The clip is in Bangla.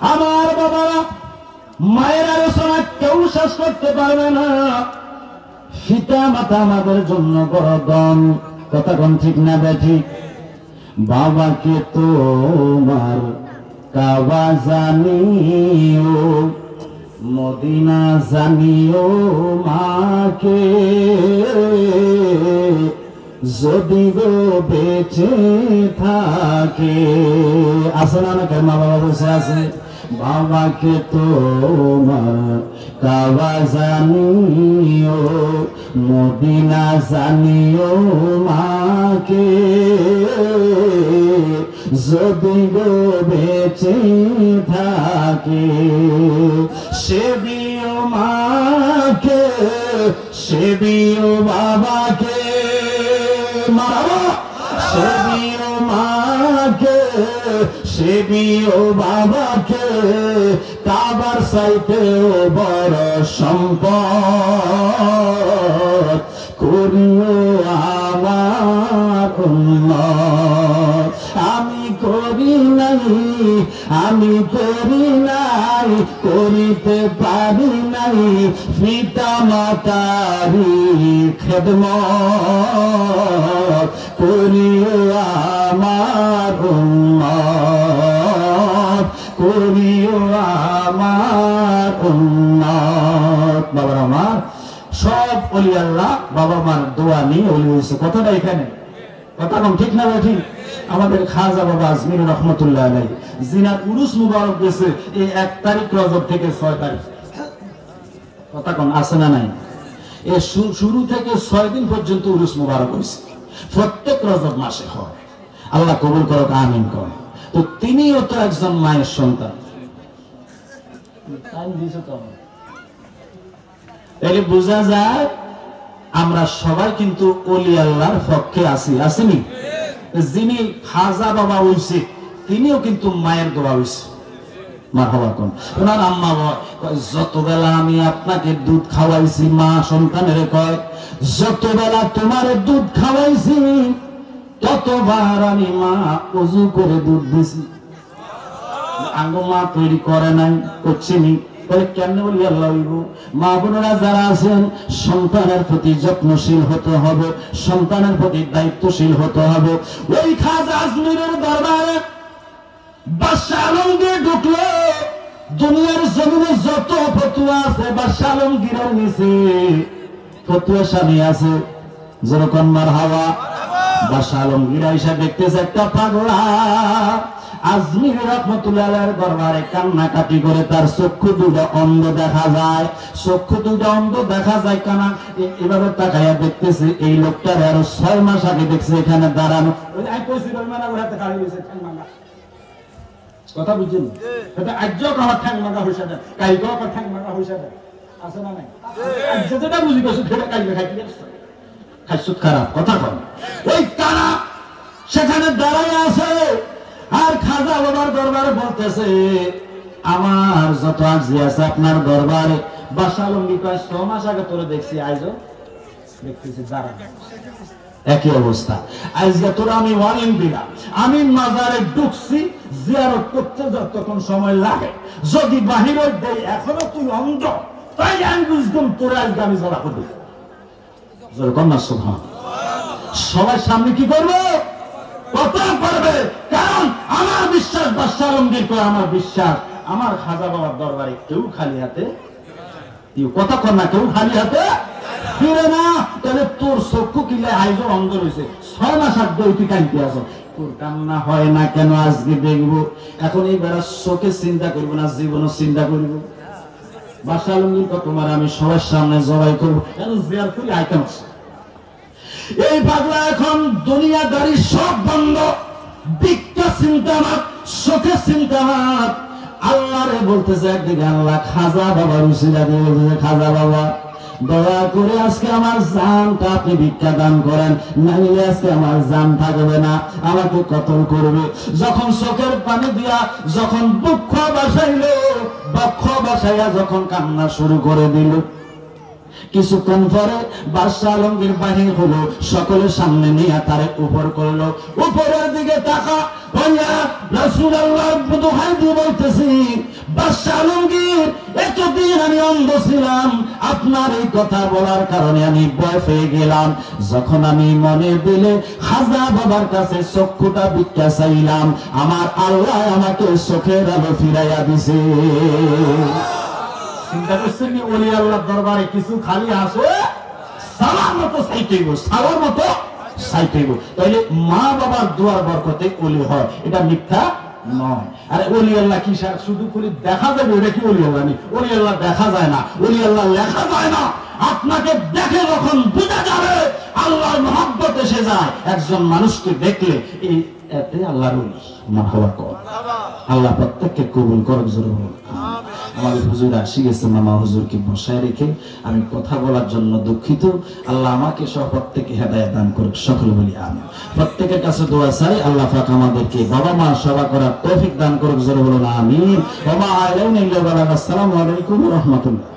আমার বাবা মায়ের আলোচনা কেউ শেষ করতে পারবে না। পিতা মাতা আমাদের জন্য বড় ধন, কথা কোন ঠিক না বেঠিক? বাবাকে তোমার কাবা জানিও, মদিনা জানিও মাকে, যদি গো বেঁচে থাকে। আছে না না কেন? মা বাবা বসে আছে। বাবাকে তোমার কাবা জানিও, মদিনা জানিও মাকে, যদি গো বেঁচে থাকে। সেবিও মাকে, সেবিও বাবাকে, মারা সেবিও মাকে, সেবিও বাবাকে, কাবার সাইতেও বড় সম্পদ করিও আমার উম্মত। আমি করি নাই, আমি করি নাই, করিতে পারি নাই পিতা মাতারি খেদমত, করিও আমার উম্মত, করিও আমার উম্মত। বাবার আমার সব ওলি আল্লাহ বাবা মার দোয়া নিয়ে ওলি হয়েছে। কথাটা এখানে, কথা কম ঠিক না ঠিক? আমাদের খাজা বাবা আজমির রহমতুল্লাহ আলাইহি জিনার উরুস মুবারক গেছে এই 1 তারিখ রজব থেকে 6 তারিখ। কথা কম আছে না নাই? এ শুরু থেকে 6 দিন পর্যন্ত উরুস মুবারক হয়েছে, প্রত্যেক রজব মাসে হয়। আল্লাহ কবুল করুক, আমিন কর। তো তিনিও তো একজন মায়ের সন্তান। তাহলে বোঝা যায় আমরা সবাই কিন্তু ওলি আল্লাহর পক্ষে আছি, আসেনি? যিনি খাজা বাবা হইছে তিনিও কিন্তু মায়ের দোয়া হইছে। মারহাবা কোন ওনার আম্মা কয়, যতবেলা আমি আপনাকে দুধ খাওয়াইছি, মা সন্তানের কয়, যতবেলা তোমার দুধ খাওয়াইছি ততবার আমি মা ওযু করে দুধ দিছি। আঙ্গো মা তৈরি করে নাই, করছিনি। কেন বলি আল্লাহ হইব? মা বোনেরা যারা আছেন সন্তানের প্রতি যত্নশীল হতে হবে, সন্তানের প্রতি দায়িত্বশীল হতে হবে। ওই খাজা আজমিরের দরবারে বাদশাহ আলমগীর ঢুকলো। দুনিয়ার জমিনে যত ফতুয়া আছে বাদশাহ আলমগীরের নিচে ফতুয়া স্বামী আছে, যেরকম মারহাবা। বাদশাহ আলমগীর আইসা দেখতেছে একটা পাগলা আজমির রহমতুল্লাহ আলাইহির দরবারে কান্নাকাটি করে, তার চক্ষু দুটো অন্ধ দেখা যায়, চক্ষু দুটো অন্ধ দেখা যায়। কানা এভাবে তাকাইয়া দেখতেছে এই লোকটার আরো 6 মাস আগে দেখছে এখানে দাঁড়ানো। কথা বুঝছেন? আজ আমার ঠ্যাং মাগা হয়েছে না, কালকে আমার ঠ্যাং মাগা হয়েছে না, আছে না নাই? যেটা বুঝি করছো সেটা কালকে খাইতে খাইছো খারাপ কথা কম। ওই কানা সেখানে দাঁড়ায় আছে আর খাজা বাবার দরবারে বলতেছে, আমার যত আজি আছে আপনার দরবারে। বাদশাহ আলমগীর কয়, 6 মাস আগে তোরে দেখছি, আইজো দেখতেছি দাঁড়া। একই অবস্থা। আজকে তোরা আমি ওয়ার্নিং দিলাম, আমি মাজারে ঢুকছি, জিয়ারত করতে যতক্ষণ সময় লাগে, যদি বাহিরে দেই এখনো তুই অন্ধ, তাই আমি বুঝতাম তোরা আজকে আমি জড়া করবো। সবার সামনে কি করবো? কথা করবে। কারণ আমার বিশ্বাস বাদশাহ আলমগীর কয়, আমার বিশ্বাস আমার খাজা বাবার দরবারে কেউ খালি হাতে, কথা কর না, কেউ খালি হাতে ফিরে না। তাহলে তোর চক্ষু কিলে আইজো অন্ধ রয়েছে, 6 মাস আগে তুই কাঁদতে আসো, তোর কান্না হয় না কেন আজকে দেখবো। এখন এই বেড়া চোখে চিন্তা করবো না, জীবনও চিন্তা করবো। বাদশাহ আলমগীর কয়, তোমার আমি সবার সামনে জবাই করবো, কেন জিয়ার করি আইটেম আছে। এই পাগলা এখন দুনিয়াদারি সব বন্ধ, দিকটা চিন্তা মাত, চোখে চিন্তা মাত। আল্লাহরে বলতেছে একদিকে আল্লাহ খাজা বাবার উসিলা দিয়ে বলতেছে, খাজা বাবা দয়া করে আজকে আমার জানটা আপনি ভিক্ষা দান করেন, নাইলে আজকে আমার জান থাকবে না, আমাকে কতল করবে। যখন চোখের পানি দিয়া যখন দুঃখ বাসাইল, বক্ষ বাসাইয়া যখন কান্না শুরু করে দিল, কিছুক্ষণ পরে বাদশাহ আলমগীর বাহির হলো, সকলের সামনে নিয়ে তারে উপর করলো। উপরের দিকে তাকা ভাইয়া রাসূলুল্লাহ দোহাই দিয়ে বলতেছি, বাদশাহ আলমগীর এতদিন আমি অন্ধ ছিলাম, আপনার এই কথা বলার কারণে আমি ভয় পেয়ে গেলাম। যখন আমি মনে দিলে খাজা বাবার কাছে চক্ষুটা ভিক্ষা চাইলাম, আমার আল্লাহ আমাকে চোখের আলো ফিরাইয়া দিছে। চিন্তা করছেন কি ওলি আল্লাহর দরবারে কিছু খালি আসে সালার মতো চাইতেইব, সালার মতো চাইতেইব। তাইলে মা বাবার দোয়ার বরকতে ওলি হয়, এটা মিথ্যা নয়। আরে ওলি আল্লাহ কি শুধু করে দেখা যাবে, এটা কি ওলি আল্লাহ নেই? ওলি আল্লাহ দেখা যায় না, ওলি আল্লাহ লেখা যায় না। আপনাকে দেখে যখন বোঝা যাবে আল্লাহর মহব্বত এসে যায়, একজন মানুষকে দেখলে এই এতে আল্লাহর ওলি। মারহাবা কর। আল্লাহ প্রত্যেককে কবুল করুক, জোরে বলুন আমাদের হুজুর আসি গেছে, মামা হুজুরকে বসায় রেখে আমি কথা বলার জন্য দুঃখিত। আল্লাহ আমাকে সহ প্রত্যেকে হেদায়েত দান করুক, সকলে বলি আমিন। প্রত্যেকের কাছে দোয়া চাই, আল্লাহ পাক আমাদেরকে বাবা মা সেবা করার তৌফিক দান করুক, জোরে বলুন আমিন। ওয়া মা আলাইনা ইল্লা বালাগ। আসসালামু আলাইকুম ওয়া রাহমাতুল্লাহ।